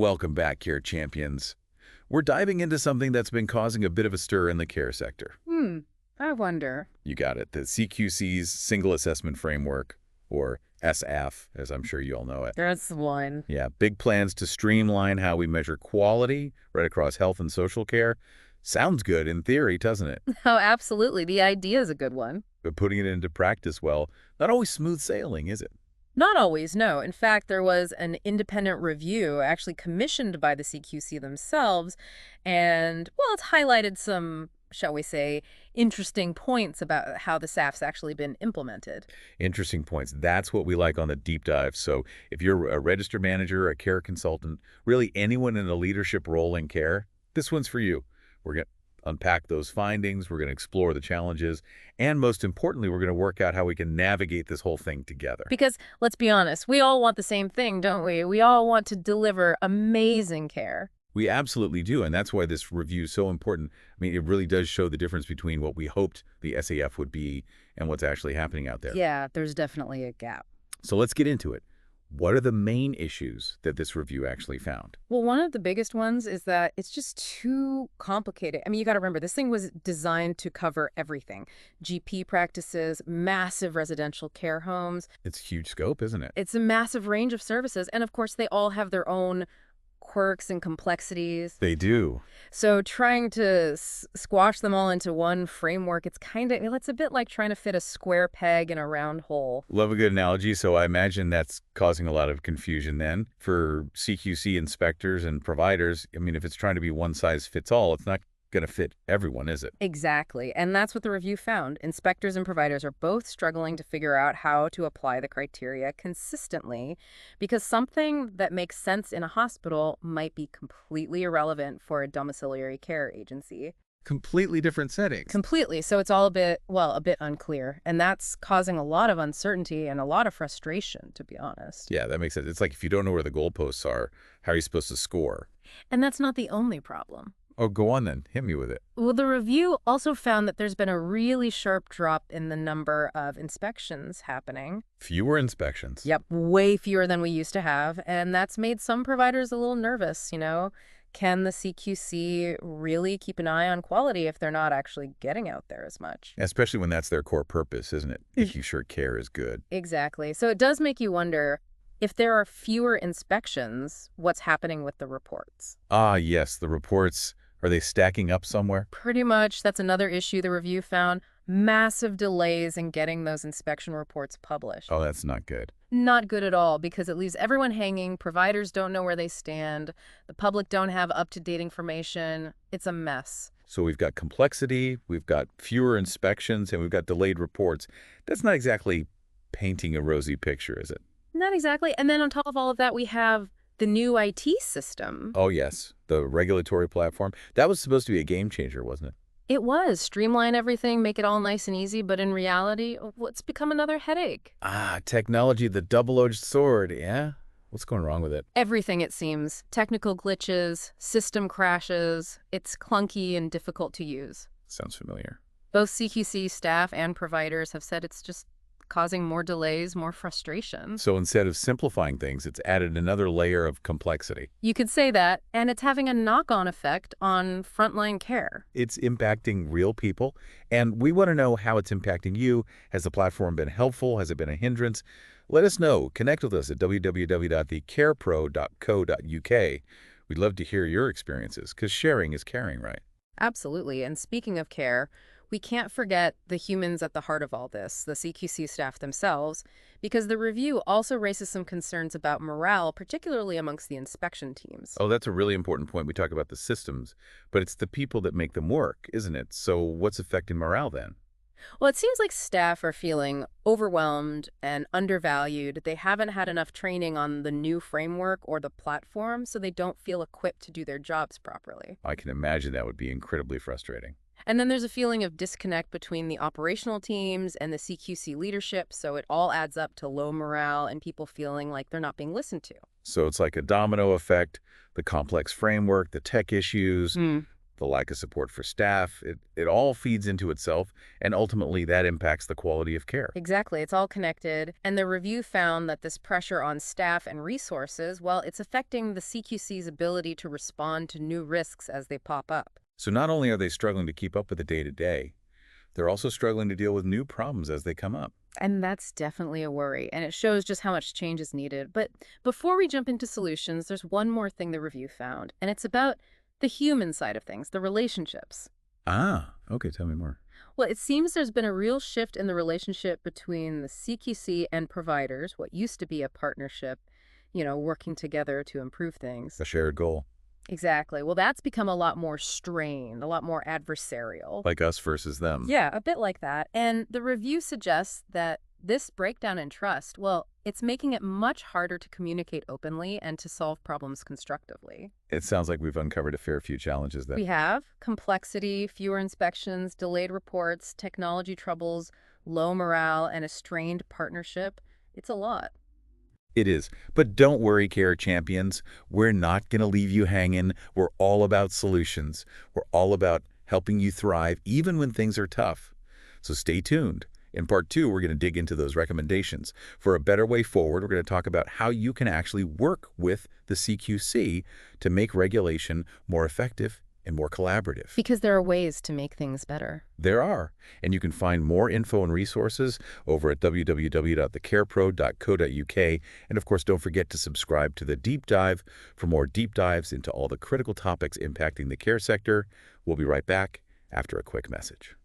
Welcome back, Care Champions. We're diving into something that's been causing a bit of a stir in the care sector. Hmm, I wonder. You got it, the CQC's Single Assessment Framework, or SF, as I'm sure you all know it. That's the one. Yeah, big plans to streamline how we measure quality right across health and social care. Sounds good in theory, doesn't it? Oh, absolutely. The idea is a good one. But putting it into practice, well, not always smooth sailing, is it? Not always, no. In fact, there was an independent review actually commissioned by the CQC themselves, and, well, it's highlighted some, shall we say, interesting points about how the SAF's actually been implemented. Interesting points. That's what we like on the deep dive. So if you're a registered manager, a care consultant, really anyone in a leadership role in care, this one's for you. We're going to unpack those findings, we're going to explore the challenges, and most importantly, we're going to work out how we can navigate this whole thing together. Because, let's be honest, we all want the same thing, don't we? We all want to deliver amazing care. We absolutely do, and that's why this review is so important. I mean, it really does show the difference between what we hoped the SAF would be and what's actually happening out there. Yeah, there's definitely a gap. So let's get into it. What are the main issues that this review actually found? Well, one of the biggest ones is that it's just too complicated. I mean, you got to remember, this thing was designed to cover everything. GP practices, massive residential care homes. It's huge scope, isn't it? It's a massive range of services. And of course, they all have their own quirks and complexities. They do. So trying to squash them all into one framework, it's a bit like trying to fit a square peg in a round hole. Love a good analogy, so I imagine that's causing a lot of confusion then for CQC inspectors and providers. I mean, if it's trying to be one size fits all, it's not going to fit everyone, is it? Exactly. And that's what the review found. Inspectors and providers are both struggling to figure out how to apply the criteria consistently because something that makes sense in a hospital might be completely irrelevant for a domiciliary care agency. Completely different settings. Completely. So it's all a bit unclear. And that's causing a lot of uncertainty and a lot of frustration, to be honest. Yeah, that makes sense. It's like if you don't know where the goalposts are, how are you supposed to score? And that's not the only problem. Oh, go on then. Hit me with it. Well, the review also found that there's been a really sharp drop in the number of inspections happening. Fewer inspections. Yep, way fewer than we used to have. And that's made some providers a little nervous, you know? Can the CQC really keep an eye on quality if they're not actually getting out there as much? Especially when that's their core purpose, isn't it? Making sure care is good. Exactly. So it does make you wonder, if there are fewer inspections, what's happening with the reports? Ah, yes, the reports. Are they stacking up somewhere? Pretty much. That's another issue the review found. Massive delays in getting those inspection reports published. Oh, that's not good. Not good at all, because it leaves everyone hanging. Providers don't know where they stand. The public don't have up-to-date information. It's a mess. So we've got complexity, we've got fewer inspections, and we've got delayed reports. That's not exactly painting a rosy picture, is it? Not exactly. And then on top of all of that, we have the new IT system. Oh, yes. The regulatory platform. That was supposed to be a game changer, wasn't it? It was. Streamline everything, make it all nice and easy, but in reality, well, it's become another headache. Ah, technology, the double-edged sword, yeah? What's going wrong with it? Everything, it seems. Technical glitches, system crashes. It's clunky and difficult to use. Sounds familiar. Both CQC staff and providers have said it's just causing more delays, more frustration. So instead of simplifying things, it's added another layer of complexity. You could say that, and it's having a knock-on effect on frontline care. It's impacting real people, and we want to know how it's impacting you. Has the platform been helpful? Has it been a hindrance? Let us know. Connect with us at www.thecarepro.co.uk. We'd love to hear your experiences, because sharing is caring, right? Absolutely. And speaking of care, we can't forget the humans at the heart of all this, the CQC staff themselves, because the review also raises some concerns about morale, particularly amongst the inspection teams. Oh, that's a really important point. We talk about the systems, but it's the people that make them work, isn't it? So what's affecting morale then? Well, it seems like staff are feeling overwhelmed and undervalued. They haven't had enough training on the new framework or the platform, so they don't feel equipped to do their jobs properly. I can imagine that would be incredibly frustrating. And then there's a feeling of disconnect between the operational teams and the CQC leadership, so it all adds up to low morale and people feeling like they're not being listened to. So it's like a domino effect, the complex framework, the tech issues, the lack of support for staff, it all feeds into itself, and ultimately that impacts the quality of care. Exactly, it's all connected. And the review found that this pressure on staff and resources, well, it's affecting the CQC's ability to respond to new risks as they pop up. So not only are they struggling to keep up with the day-to-day, they're also struggling to deal with new problems as they come up. And that's definitely a worry, and it shows just how much change is needed. But before we jump into solutions, there's one more thing the review found, and it's about the human side of things, the relationships. Ah, okay, tell me more. Well, it seems there's been a real shift in the relationship between the CQC and providers, what used to be a partnership, working together to improve things. A shared goal. Exactly. Well, that's become a lot more strained, a lot more adversarial. Like us versus them. Yeah, a bit like that. And the review suggests that this breakdown in trust, well, it's making it much harder to communicate openly and to solve problems constructively. It sounds like we've uncovered a fair few challenges We then. have complexity, fewer inspections, delayed reports, technology troubles, low morale, and a strained partnership. It's a lot. It is. But don't worry, Care Champions. We're not going to leave you hanging. We're all about solutions. We're all about helping you thrive even when things are tough. So stay tuned. In part 2, we're going to dig into those recommendations. For a better way forward, we're going to talk about how you can actually work with the CQC to make regulation more effective and more collaborative. Because there are ways to make things better. There are, and you can find more info and resources over at www.thecarepro.co.uk. And of course, don't forget to subscribe to The Deep Dive for more deep dives into all the critical topics impacting the care sector. We'll be right back after a quick message.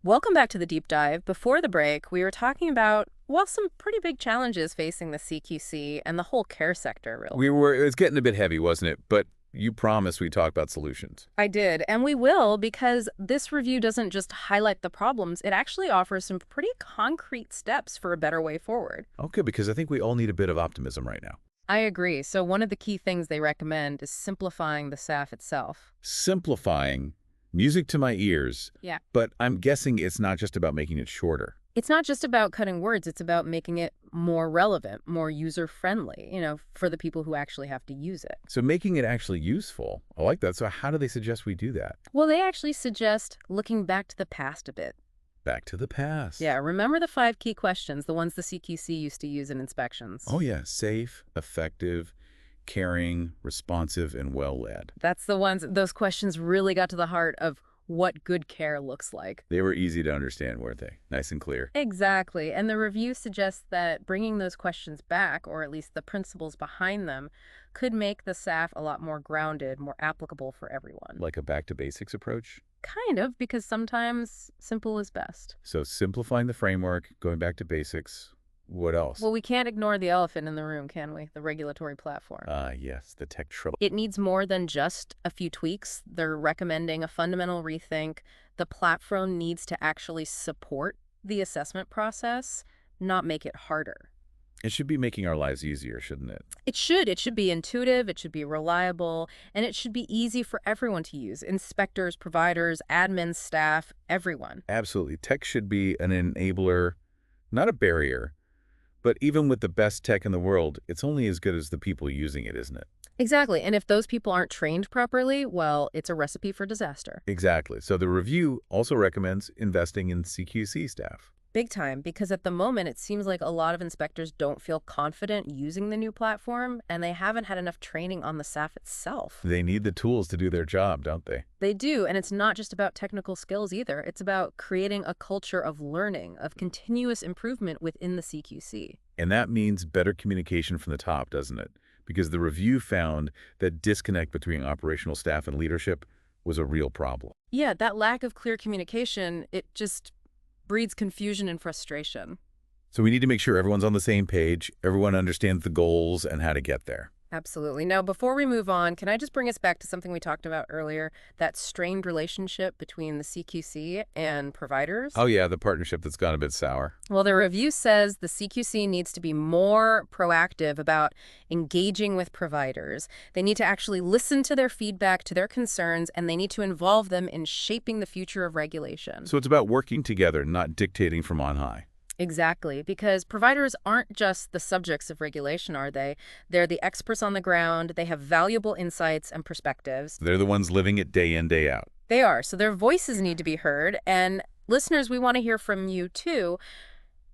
Welcome back to the deep dive. Before the break, we were talking about, well, some pretty big challenges facing the CQC and the whole care sector, really. It's getting a bit heavy, wasn't it? But you promised we'd talk about solutions. I did, and we will, because this review doesn't just highlight the problems, it actually offers some pretty concrete steps for a better way forward. Okay, because I think we all need a bit of optimism right now. I agree. So one of the key things they recommend is simplifying the SAF itself. Simplifying, music to my ears. Yeah. But I'm guessing it's not just about making it shorter. It's not just about cutting words, it's about making it more relevant, more user-friendly, for the people who actually have to use it. So making it actually useful. I like that. So how do they suggest we do that? Well, they actually suggest looking back to the past a bit. Back to the past. Yeah, remember the 5 key questions, the ones the CQC used to use in inspections? Oh, yeah. Safe, effective, caring, responsive, and well-led. That's the ones, those questions really got to the heart of what good care looks like. They were easy to understand, weren't they? Nice and clear. Exactly. And the review suggests that bringing those questions back, or at least the principles behind them, could make the SAF a lot more grounded, more applicable for everyone. Like a back-to-basics approach? Kind of, because sometimes simple is best. So simplifying the framework, going back to basics. What else? Well, we can't ignore the elephant in the room, can we? The regulatory platform. Yes, the tech trouble. It needs more than just a few tweaks. They're recommending a fundamental rethink. The platform needs to actually support the assessment process, not make it harder. It should be making our lives easier, shouldn't it? It should. It should be intuitive, it should be reliable, and it should be easy for everyone to use. Inspectors, providers, admins, staff, everyone. Absolutely. Tech should be an enabler, not a barrier. But even with the best tech in the world, it's only as good as the people using it, isn't it? Exactly. And if those people aren't trained properly, well, it's a recipe for disaster. Exactly. So the review also recommends investing in CQC staff. Big time, because at the moment, it seems like a lot of inspectors don't feel confident using the new platform, and they haven't had enough training on the SAF itself. They need the tools to do their job, don't they? They do, and it's not just about technical skills either. It's about creating a culture of learning, of continuous improvement within the CQC. And that means better communication from the top, doesn't it? Because the review found that disconnect between operational staff and leadership was a real problem. Yeah, that lack of clear communication, it just breeds confusion and frustration. So we need to make sure everyone's on the same page, everyone understands the goals and how to get there. Absolutely. Now, before we move on, can I just bring us back to something we talked about earlier, that strained relationship between the CQC and providers? Oh yeah, the partnership that's gone a bit sour. Well, the review says the CQC needs to be more proactive about engaging with providers. They need to actually listen to their feedback, to their concerns, and they need to involve them in shaping the future of regulation. So it's about working together, not dictating from on high. Exactly, because providers aren't just the subjects of regulation, are they? They're the experts on the ground, they have valuable insights and perspectives. They're the ones living it day in, day out. They are, so their voices need to be heard. And listeners, we want to hear from you too.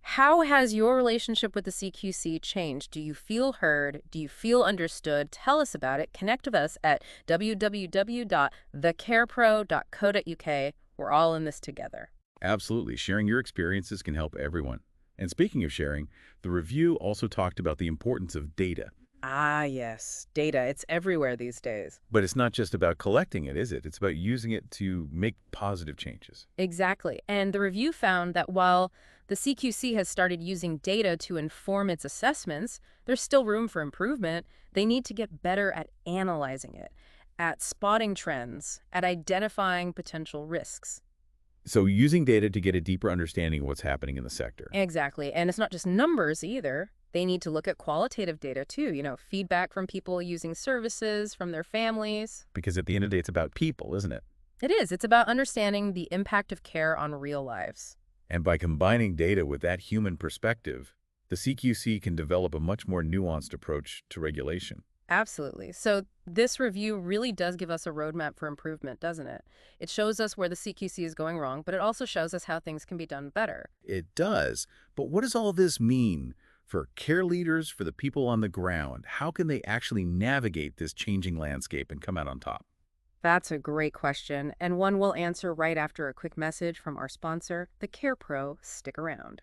How has your relationship with the CQC changed? Do you feel heard? Do you feel understood? Tell us about it. Connect with us at www.thecarepro.co.uk. We're all in this together. Absolutely. Sharing your experiences can help everyone. And speaking of sharing, the review also talked about the importance of data. Ah, yes. Data. It's everywhere these days. But it's not just about collecting it, is it? It's about using it to make positive changes. Exactly. And the review found that while the CQC has started using data to inform its assessments, there's still room for improvement. They need to get better at analyzing it, at spotting trends, at identifying potential risks. So using data to get a deeper understanding of what's happening in the sector. Exactly. And it's not just numbers either. They need to look at qualitative data too, feedback from people using services, from their families. Because at the end of the day, it's about people, isn't it? It is. It's about understanding the impact of care on real lives. And by combining data with that human perspective, the CQC can develop a much more nuanced approach to regulation. Absolutely. So this review really does give us a roadmap for improvement, doesn't it? It shows us where the CQC is going wrong, but it also shows us how things can be done better. It does. But what does all this mean for care leaders, for the people on the ground? How can they actually navigate this changing landscape and come out on top? That's a great question, and one we'll answer right after a quick message from our sponsor, the Care Pro. Stick around.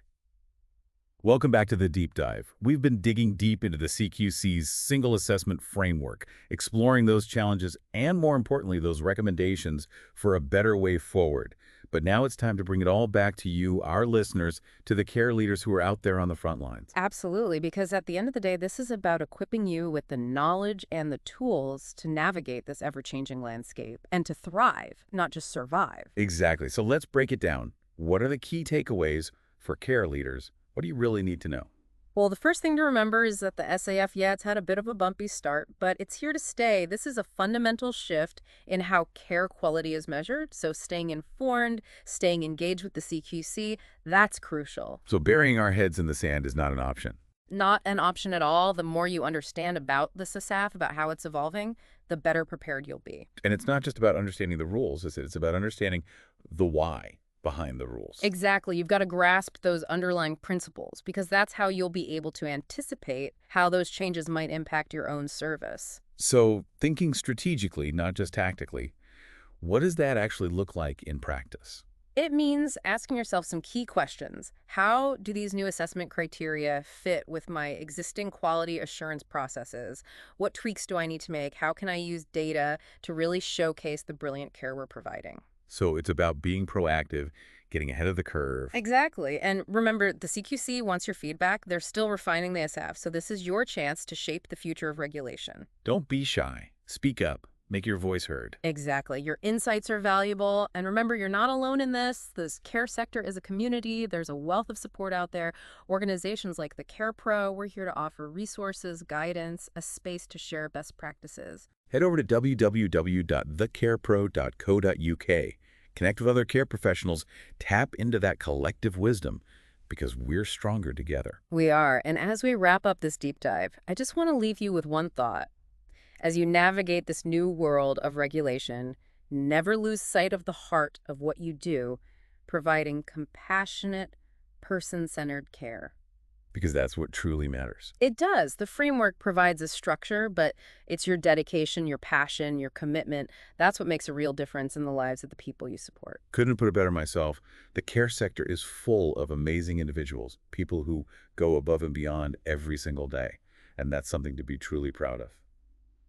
Welcome back to the Deep Dive. We've been digging deep into the CQC's single assessment framework, exploring those challenges and, more importantly, those recommendations for a better way forward. But now it's time to bring it all back to you, our listeners, to the care leaders who are out there on the front lines. Absolutely, because at the end of the day, this is about equipping you with the knowledge and the tools to navigate this ever-changing landscape and to thrive, not just survive. Exactly. So let's break it down. What are the key takeaways for care leaders? What do you really need to know? Well, the first thing to remember is that the SAF, yeah, it's had a bit of a bumpy start, but it's here to stay. This is a fundamental shift in how care quality is measured. So staying informed, staying engaged with the CQC, that's crucial. So burying our heads in the sand is not an option. Not an option at all. The more you understand about the SAF, about how it's evolving, the better prepared you'll be. And it's not just about understanding the rules, is it? It's about understanding the why behind the rules. Exactly. You've got to grasp those underlying principles because that's how you'll be able to anticipate how those changes might impact your own service. So thinking strategically, not just tactically, what does that actually look like in practice? It means asking yourself some key questions. How do these new assessment criteria fit with my existing quality assurance processes? What tweaks do I need to make? How can I use data to really showcase the brilliant care we're providing? So it's about being proactive, getting ahead of the curve. Exactly. And remember, the CQC wants your feedback. They're still refining the SF, so this is your chance to shape the future of regulation. Don't be shy. Speak up. Make your voice heard. Exactly. Your insights are valuable. And remember, you're not alone in this. This care sector is a community. There's a wealth of support out there. Organizations like the Care Pro, we're here to offer resources, guidance, a space to share best practices. Head over to www.thecarepro.co.uk. Connect with other care professionals. Tap into that collective wisdom because we're stronger together. We are. And as we wrap up this deep dive, I just want to leave you with one thought. As you navigate this new world of regulation, never lose sight of the heart of what you do, providing compassionate, person-centered care. Because that's what truly matters. It does. The framework provides a structure, but it's your dedication, your passion, your commitment. That's what makes a real difference in the lives of the people you support. Couldn't put it better myself. The care sector is full of amazing individuals, people who go above and beyond every single day. And that's something to be truly proud of.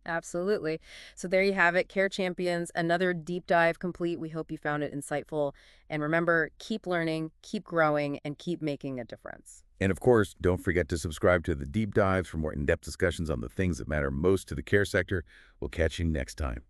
Absolutely. So there you have it, Care Champions, another deep dive complete. We hope you found it insightful. And remember, keep learning, keep growing, and keep making a difference. And of course, don't forget to subscribe to the Deep Dives for more in-depth discussions on the things that matter most to the care sector. We'll catch you next time.